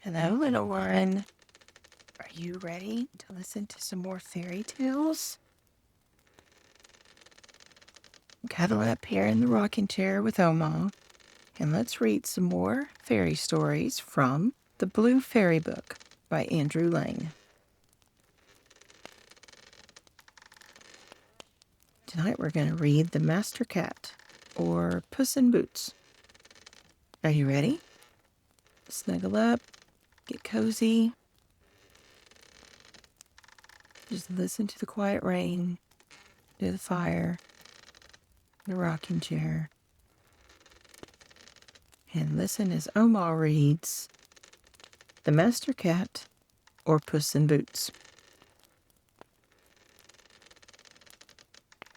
Hello, little one. Are you ready to listen to some more fairy tales? Cuddle up here in the rocking chair with Oma, and let's read some more fairy stories from The Blue Fairy Book by Andrew Lang. Tonight we're going to read The Master Cat, or Puss in Boots. Are you ready? Snuggle up, get cozy. Just listen to the quiet rain, to the fire, the rocking chair. And listen as Omar reads The Master Cat, or Puss in Boots.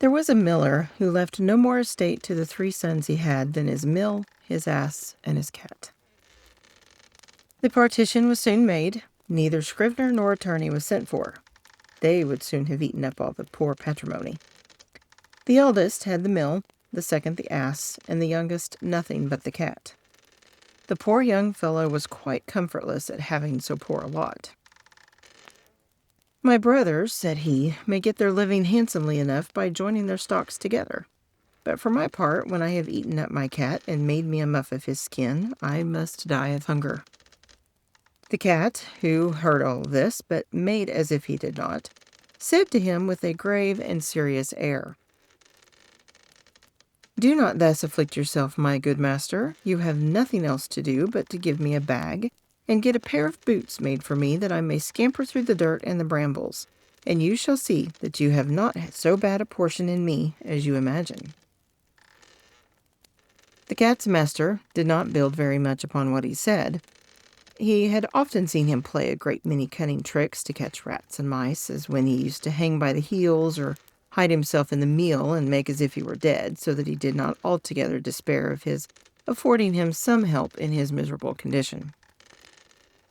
There was a miller who left no more estate to the 3 sons he had than his mill, his ass, and his cat. The partition was soon made. Neither scrivener nor attorney was sent for. They would soon have eaten up all the poor patrimony. The eldest had the mill, the second the ass, and the youngest nothing but the cat. The poor young fellow was quite comfortless at having so poor a lot. "My brothers," said he, "may get their living handsomely enough by joining their stocks together. But for my part, when I have eaten up my cat and made me a muff of his skin, I must die of hunger." The cat, who heard all this, but made as if he did not, said to him with a grave and serious air, "Do not thus afflict yourself, my good master. You have nothing else to do but to give me a bag, and get a pair of boots made for me that I may scamper through the dirt and the brambles, and you shall see that you have not so bad a portion in me as you imagine." The cat's master did not build very much upon what he said. He had often seen him play a great many cunning tricks to catch rats and mice, as when he used to hang by the heels or hide himself in the meal and make as if he were dead, so that he did not altogether despair of his affording him some help in his miserable condition.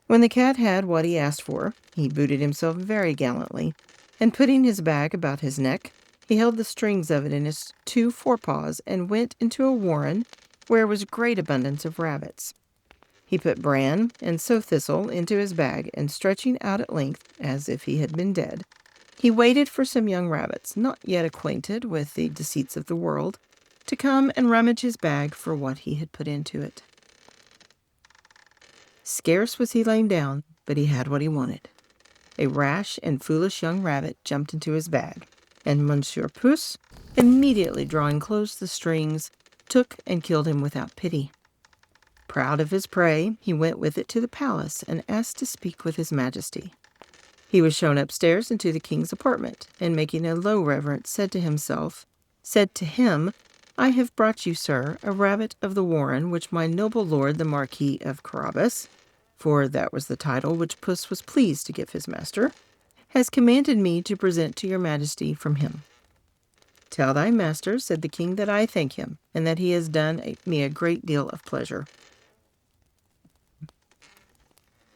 When the cat had what he asked for, he booted himself very gallantly, and putting his bag about his neck, he held the strings of it in his 2 forepaws and went into a warren where was great abundance of rabbits. He put bran and sow thistle into his bag, and stretching out at length, as if he had been dead, he waited for some young rabbits, not yet acquainted with the deceits of the world, to come and rummage his bag for what he had put into it. Scarce was he lain down, but he had what he wanted. A rash and foolish young rabbit jumped into his bag, and Monsieur Puss, immediately drawing close the strings, took and killed him without pity. Proud of his prey, he went with it to the palace and asked to speak with his majesty. He was shown upstairs into the king's apartment, and making a low reverence, said to him, "I have brought you, sir, a rabbit of the warren which my noble lord the Marquis of Carabas," for that was the title which Puss was pleased to give his master, "has commanded me to present to your majesty from him." "Tell thy master," said the king, "that I thank him, and that he has done me a great deal of pleasure."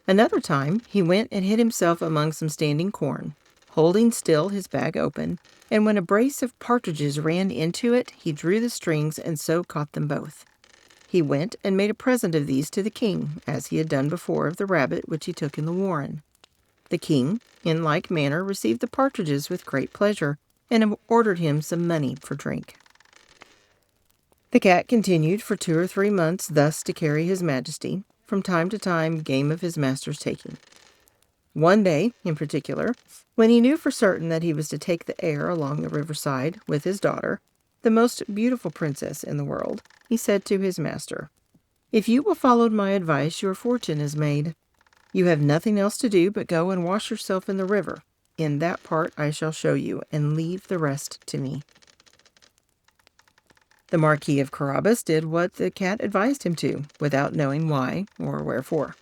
Another time he went and hid himself among some standing corn, holding still his bag open, and when a brace of partridges ran into it, he drew the strings and so caught them both. He went and made a present of these to the king, as he had done before of the rabbit which he took in the warren. The king, in like manner, received the partridges with great pleasure, and ordered him some money for drink. The cat continued for 2 or 3 months thus to carry his majesty, from time to time, game of his master's taking. One day, in particular, when he knew for certain that he was to take the air along the riverside with his daughter, the most beautiful princess in the world, he said to his master, "If you will follow my advice, your fortune is made. You have nothing else to do but go and wash yourself in the river. In that part I shall show you, and leave the rest to me." The Marquis of Carabas did what the cat advised him to, without knowing why or wherefore.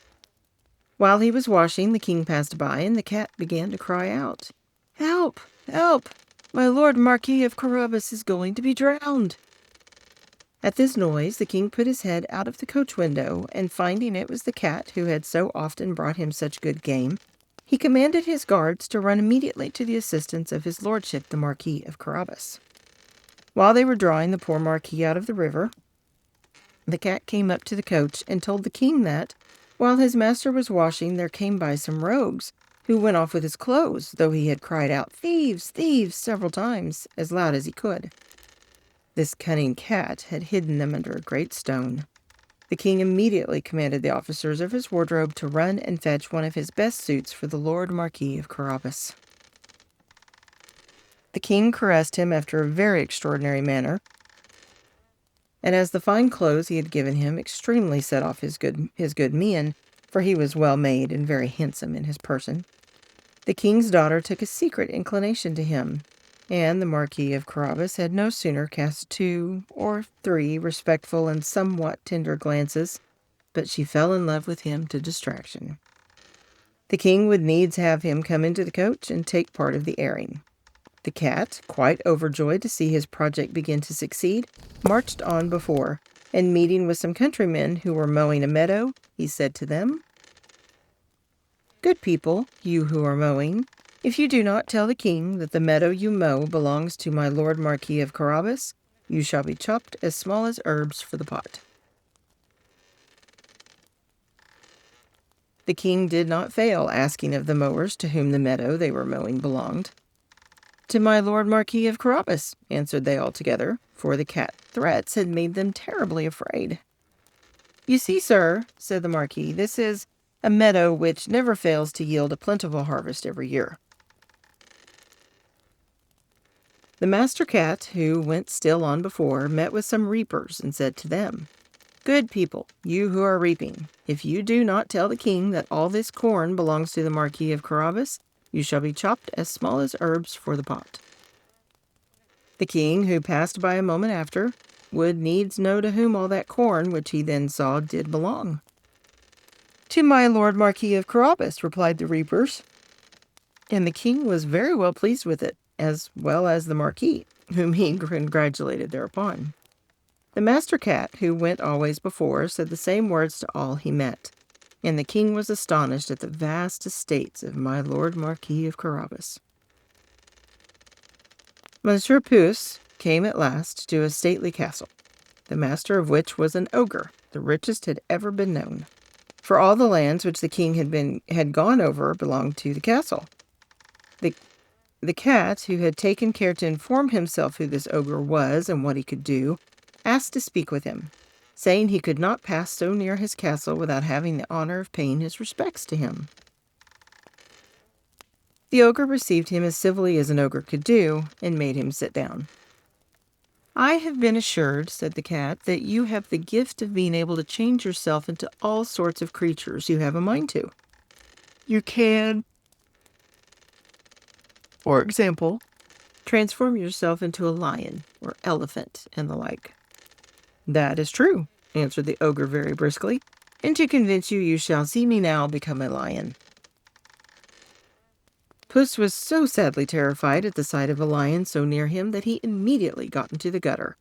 While he was washing, the king passed by, and the cat began to cry out, "Help! Help! My lord Marquis of Carabas is going to be drowned." At this noise, the king put his head out of the coach window, and finding it was the cat who had so often brought him such good game, he commanded his guards to run immediately to the assistance of his lordship the Marquis of Carabas. While they were drawing the poor Marquis out of the river, the cat came up to the coach and told the king that, While his master was washing, there came by some rogues, who went off with his clothes, though he had cried out, "Thieves, thieves," several times, as loud as he could. This cunning cat had hidden them under a great stone. The king immediately commanded the officers of his wardrobe to run and fetch one of his best suits for the Lord Marquis of Carabas. The king caressed him after a very extraordinary manner, and as the fine clothes he had given him extremely set off his good mien, for he was well made and very handsome in his person, the king's daughter took a secret inclination to him, and the Marquis of Carabas had no sooner cast 2 or 3 respectful and somewhat tender glances, but she fell in love with him to distraction. The king would needs have him come into the coach and take part of the airing. The cat, quite overjoyed to see his project begin to succeed, marched on before, and meeting with some countrymen who were mowing a meadow, he said to them, "Good people, you who are mowing, if you do not tell the king that the meadow you mow belongs to my lord Marquis of Carabas, you shall be chopped as small as herbs for the pot." The king did not fail asking of the mowers to whom the meadow they were mowing belonged. "To my lord Marquis of Carabas," answered they all together, for the cat's threats had made them terribly afraid. "You see, sir," said the Marquis, "this is a meadow which never fails to yield a plentiful harvest every year." The master cat, who went still on before, met with some reapers, and said to them, "Good people, you who are reaping, if you do not tell the king that all this corn belongs to the Marquis of Carabas, you shall be chopped as small as herbs for the pot." The king, who passed by a moment after, would needs know to whom all that corn which he then saw did belong. "To my lord Marquis of Carabas," replied the reapers, and the king was very well pleased with it, as well as the Marquis, whom he congratulated thereupon. The master cat, who went always before, said the same words to all he met, and the king was astonished at the vast estates of my lord Marquis of Carabas. Monsieur Puss came at last to a stately castle, the master of which was an ogre, the richest had ever been known. For all the lands which the king had gone over belonged to the castle. The cat, who had taken care to inform himself who this ogre was and what he could do, asked to speak with him, saying he could not pass so near his castle without having the honor of paying his respects to him. The ogre received him as civilly as an ogre could do, and made him sit down. "I have been assured," said the cat, "that you have the gift of being able to change yourself into all sorts of creatures you have a mind to. You can, for example, transform yourself into a lion or elephant and the like." "That is true," answered the ogre very briskly, "and to convince you, you shall see me now become a lion." Puss was so sadly terrified at the sight of a lion so near him that he immediately got into the gutter,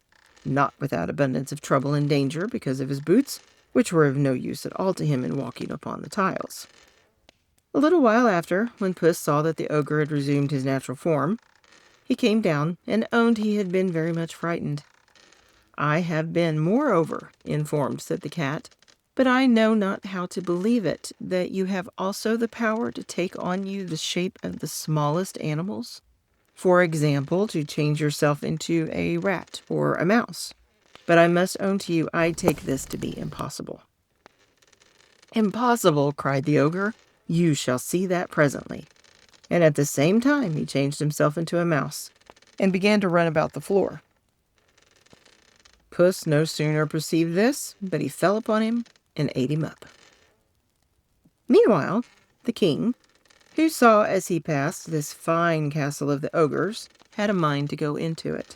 not without abundance of trouble and danger because of his boots, which were of no use at all to him in walking upon the tiles. A little while after, when Puss saw that the ogre had resumed his natural form, he came down and owned he had been very much frightened. "I have been, moreover, informed," said the cat, "but I know not how to believe it, that you have also the power to take on you the shape of the smallest animals. For example, to change yourself into a rat or a mouse. But I must own to you, I take this to be impossible." "Impossible!" cried the ogre. "You shall see that presently." And at the same time he changed himself into a mouse, and began to run about the floor. Puss no sooner perceived this, but he fell upon him and ate him up. Meanwhile, the king, who saw as he passed this fine castle of the ogres, had a mind to go into it.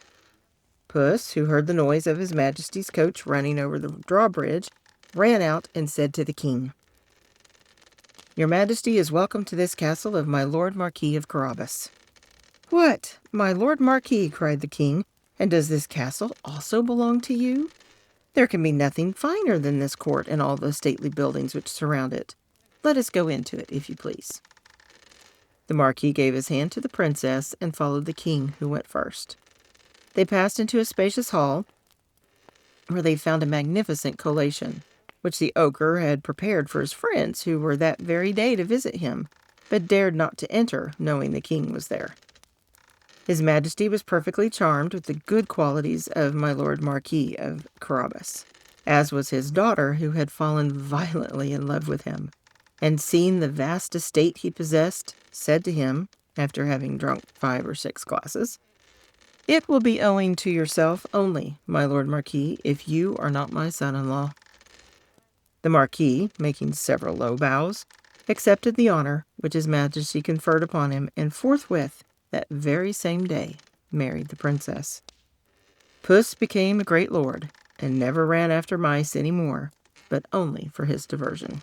Puss, who heard the noise of his majesty's coach running over the drawbridge, ran out and said to the king, "Your majesty is welcome to this castle of my lord Marquis of Carabas." "What, my lord Marquis!" cried the king, "and does this castle also belong to you? There can be nothing finer than this court and all the stately buildings which surround it. Let us go into it, if you please." The Marquis gave his hand to the princess and followed the king, who went first. They passed into a spacious hall, where they found a magnificent collation. which the ogre had prepared for his friends who were that very day to visit him, but dared not to enter, knowing the king was there. His Majesty was perfectly charmed with the good qualities of my Lord Marquis of Carabas, as was his daughter, who had fallen violently in love with him, and seeing the vast estate he possessed, said to him, after having drunk 5 or 6 glasses, "It will be owing to yourself only, my Lord Marquis, if you are not my son-in-law." The Marquis, making several low bows, accepted the honor which his Majesty conferred upon him, and forthwith, that very same day, married the princess. Puss became a great lord, and never ran after mice any more, but only for his diversion.